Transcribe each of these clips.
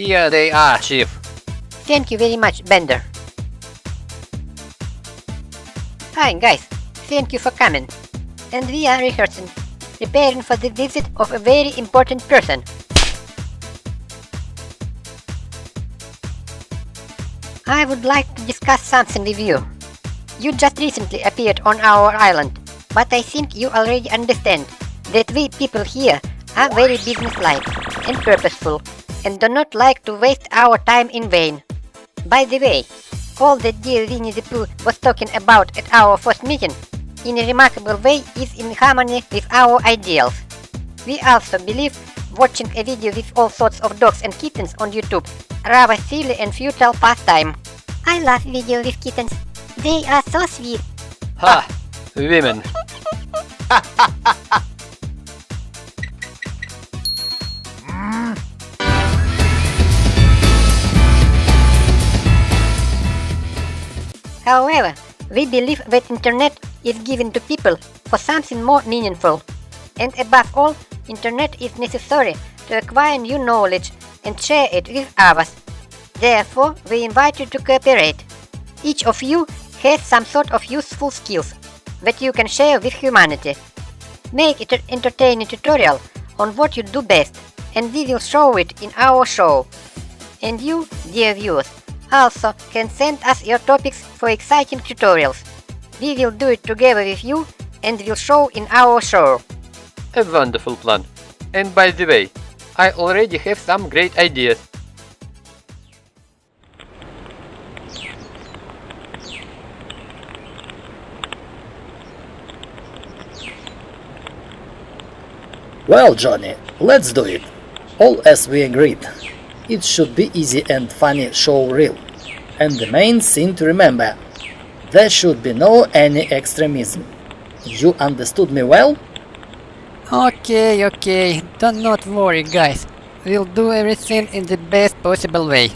Here they are, Chief. Thank you very much, Bender. Hi guys, thank you for coming. And we are rehearsing, preparing for the visit of a very important person. I would like to discuss something with you. You just recently appeared on our island, but I think you already understand that we people here are very businesslike and purposeful and do not like to waste our time in vain. By the way, all that dear Winnie the Pooh was talking about at our first meeting, in a remarkable way, is in harmony with our ideals. We also believe watching a video with all sorts of dogs and kittens on YouTube rather silly and futile pastime. I love video with kittens. They are so sweet. Ha! Women. However, we believe that internet is given to people for something more meaningful. And above all, internet is necessary to acquire new knowledge and share it with others. Therefore, we invite you to cooperate. Each of you has some sort of useful skills that you can share with humanity. Make it an entertaining tutorial on what you do best, and we will show it in our show. And you, dear viewers, also can send us your topics for exciting tutorials. We will do it together with you and will show in our show. A wonderful plan. And by the way, I already have some great ideas. Well, Johnny, let's do it. All as we agreed. It should be easy and funny show reel. And the main thing to remember, there should be no any extremism. You understood me well? Okay, do not worry guys. We'll do everything in the best possible way.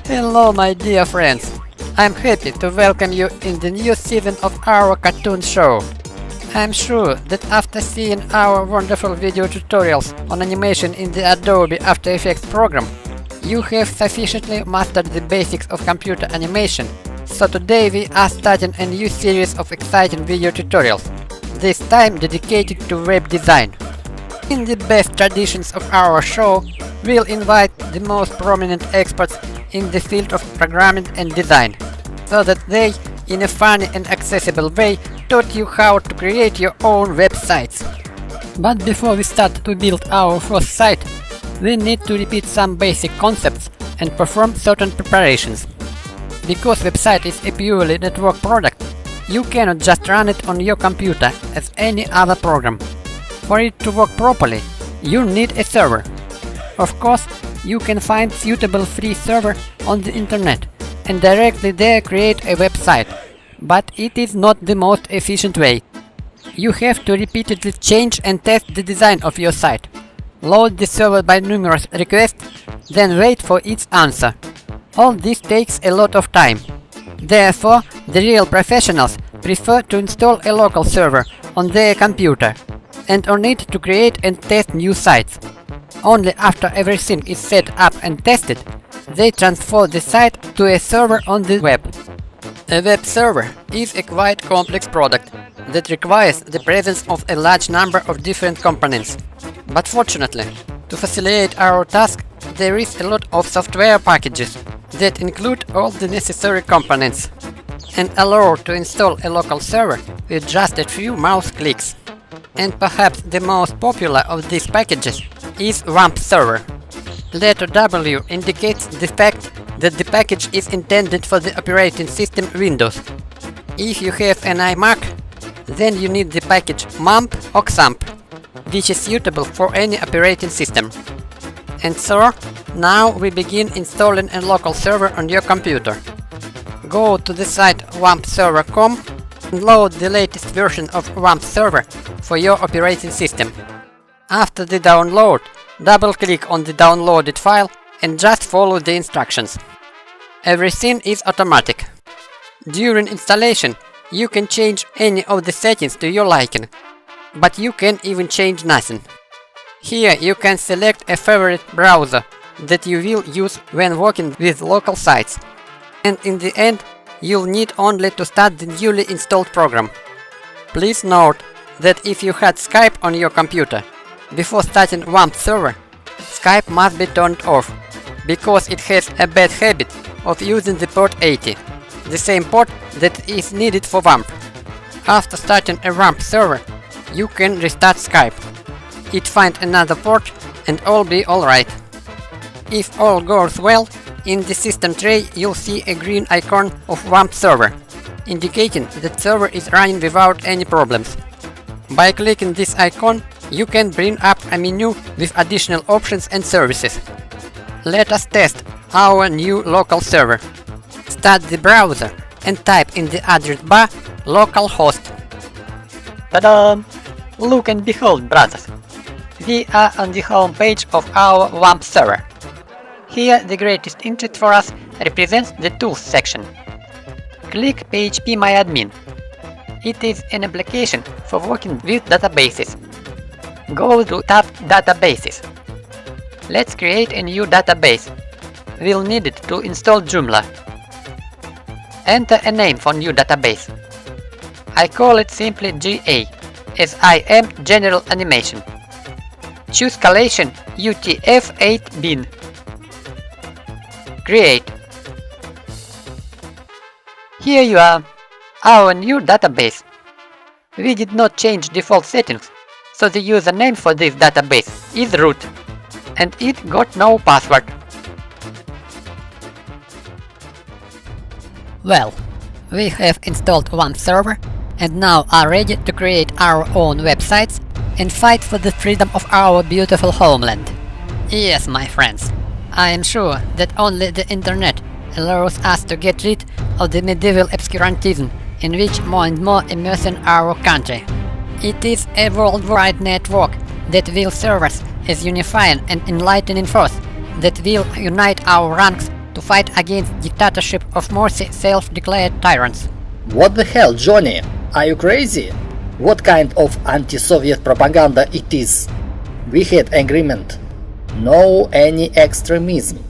Hello my dear friends. I'm happy to welcome you in the new season of our cartoon show. I'm sure that after seeing our wonderful video tutorials on animation in the Adobe After Effects program, you have sufficiently mastered the basics of computer animation. So today we are starting a new series of exciting video tutorials, this time dedicated to web design. In the best traditions of our show, we'll invite the most prominent experts in the field of programming and design, so that they, in a funny and accessible way, taught you how to create your own websites. But before we start to build our first site, we need to repeat some basic concepts and perform certain preparations. Because website is a purely network product, you cannot just run it on your computer as any other program. For it to work properly, you need a server. Of course, you can find suitable free server on the internet and directly there create a website, but it is not the most efficient way. You have to repeatedly change and test the design of your site, load the server by numerous requests, then wait for its answer. All this takes a lot of time. Therefore, the real professionals prefer to install a local server on their computer and on it to create and test new sites. Only after everything is set up and tested, they transfer the site to a server on the web. A web server is a quite complex product that requires the presence of a large number of different components. But fortunately, to facilitate our task, there is a lot of software packages that include all the necessary components and allow to install a local server with just a few mouse clicks. And perhaps the most popular of these packages is WAMP server. Letter W indicates the fact that the package is intended for the operating system Windows. If you have an iMac, then you need the package MAMP or XAMPP, which is suitable for any operating system. And so, now we begin installing a local server on your computer. Go to the site wampserver.com and load the latest version of WAMP server for your operating system. After the download, double-click on the downloaded file and just follow the instructions. Everything is automatic. During installation, you can change any of the settings to your liking. but you can even change nothing. Here you can select a favorite browser that you will use when working with local sites. And in the end, you'll need only to start the newly installed program. Please note that if you had Skype on your computer before starting WAMP server, Skype must be turned off, because it has a bad habit of using the port 80, the same port that is needed for WAMP. After starting a WAMP server, you can restart Skype. It find another port and all be alright. If all goes well, in the system tray you'll see a green icon of WAMP server, indicating that server is running without any problems. By clicking this icon, you can bring up a menu with additional options and services. Let us test our new local server. Start the browser and type in the address bar localhost. Ta-da! Look and behold, brothers! We are on the home page of our WAMP server. Here the greatest interest for us represents the Tools section. Click phpMyAdmin. It is an application for working with databases. Go to tab Databases. Let's create a new database. We'll need it to install Joomla. Enter a name for new database. I call it simply GA, as I am General Animation. Choose collation UTF-8bin. Create. Here you are, our new database. We did not change default settings, so the username for this database is root, and it got no password. Well, we have installed WAMP server and now are ready to create our own websites and fight for the freedom of our beautiful homeland. Yes, my friends, I am sure that only the internet allows us to get rid of the medieval obscurantism in which more and more immersing our country. It is a worldwide network that will serve us as unifying and enlightening force that will unite our ranks to fight against dictatorship of mercy self-declared tyrants. What the hell, Johnny? Are you crazy? What kind of anti-Soviet propaganda it is? We had agreement. No any extremism.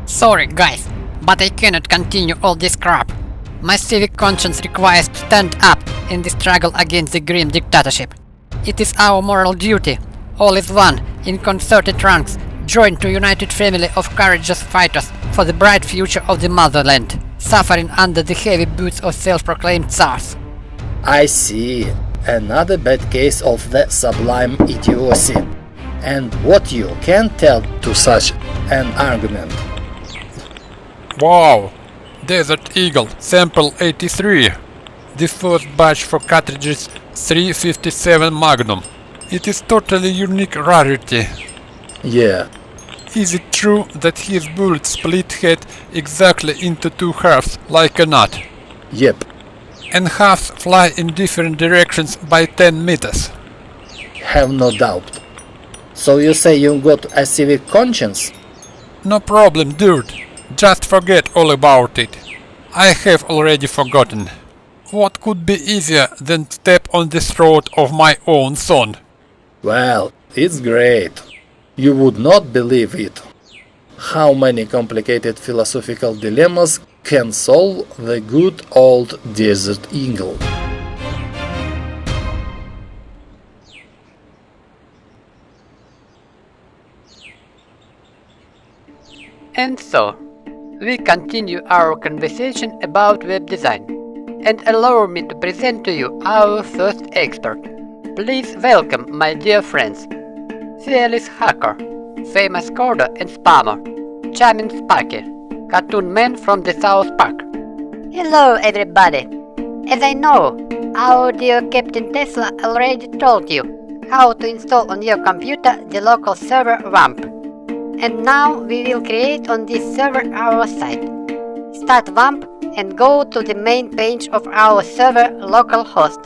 Sorry guys, but I cannot continue all this crap. My civic conscience requires to stand up in the struggle against the grim dictatorship. It is our moral duty, all is one, in concerted ranks, joined to united family of courageous fighters for the bright future of the motherland, suffering under the heavy boots of self-proclaimed tsars. I see. Another bad case of the sublime idiocy. And what you can tell to such an argument? Wow! Desert Eagle Sample 83. The first batch for cartridges 357 Magnum. It is totally unique rarity. Yeah. Is it true that his bullet split head exactly into two halves like a nut? Yep. And halves fly in different directions by 10 meters. Have no doubt. So you say you got a civic conscience? No problem, dude. Just forget all about it. I have already forgotten. What could be easier than step on the throat of my own son? Well, it's great. You would not believe it. How many complicated philosophical dilemmas can solve the good old Desert Eagle? And so, we continue our conversation about web design, and allow me to present to you our first expert. Please welcome my dear friends, fearless hacker, famous coder and spammer, charming Sparky, cartoon man from the South Park. Hello everybody. As I know, our dear Captain Tesla already told you how to install on your computer the local server WAMP. And now we will create on this server our site. Start WAMP and go to the main page of our server localhost.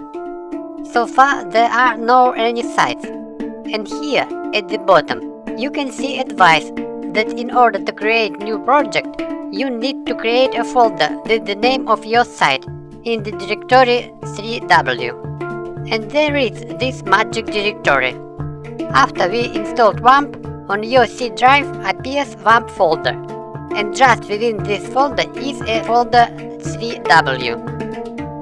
So far there are no any sites. And here at the bottom you can see advice that in order to create new project you need to create a folder with the name of your site in the directory 3W. And there is this magic directory. After we installed WAMP, on your C drive appears WAMP folder, and just within this folder is a folder 3W.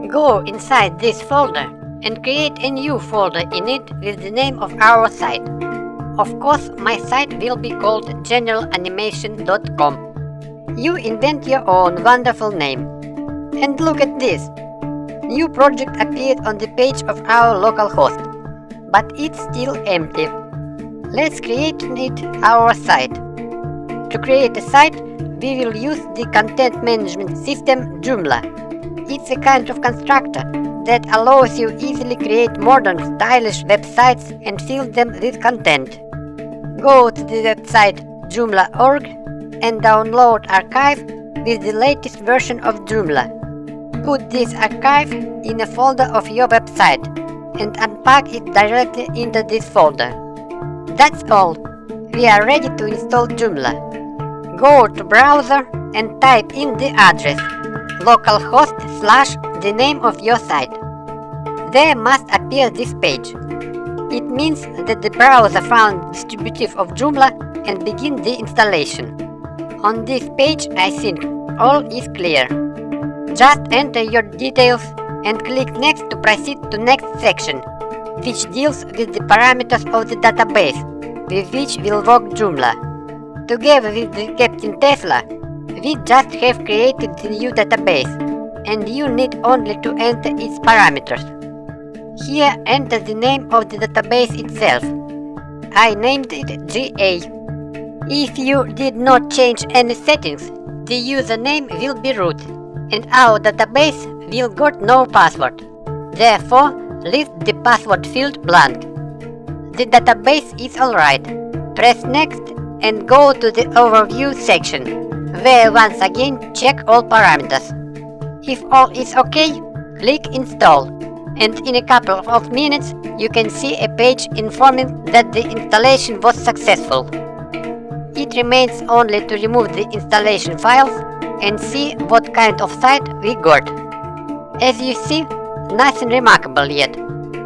Go inside this folder and create a new folder in it with the name of our site. Of course, my site will be called General-Animation.com. You invent your own wonderful name. And look at this! New project appeared on the page of our local host, but it's still empty. Let's create it our site. To create a site, we will use the content management system Joomla. It's a kind of constructor that allows you easily create modern, stylish websites and fill them with content. Go to the website joomla.org and download archive with the latest version of Joomla. Put this archive in a folder of your website and unpack it directly into this folder. That's all. We are ready to install Joomla. Go to browser and type in the address localhost / the name of your site. There must appear this page. It means that the browser found distributive of Joomla and begin the installation. On this page, I think all is clear. Just enter your details and click Next to proceed to next section, which deals with the parameters of the database with which will work Joomla. Together with the Captain Tesla, we just have created the new database, and you need only to enter its parameters. Here enter the name of the database itself. I named it GA. If you did not change any settings, the username will be root, and our database will got no password. Therefore, leave the password field blank. The database is alright. Press Next and go to the Overview section, where once again check all parameters. If all is OK, click Install, and in a couple of minutes you can see a page informing that the installation was successful. It remains only to remove the installation files and see what kind of site we got. As you see, nothing remarkable yet,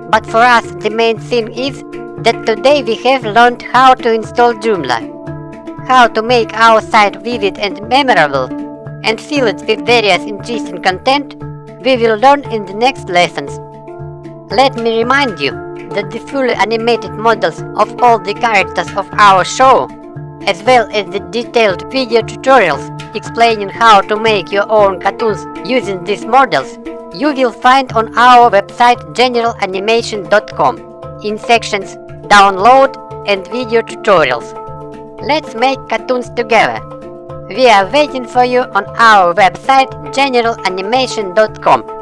but for us the main thing is that today we have learned how to install Joomla, how to make our site vivid and memorable, and fill it with various interesting content we will learn in the next lessons. Let me remind you that the fully animated models of all the characters of our show, as well as the detailed video tutorials explaining how to make your own cartoons using these models, you will find on our website General-Animation.com in sections Download and Video Tutorials. Let's make cartoons together. We are waiting for you on our website General-Animation.com.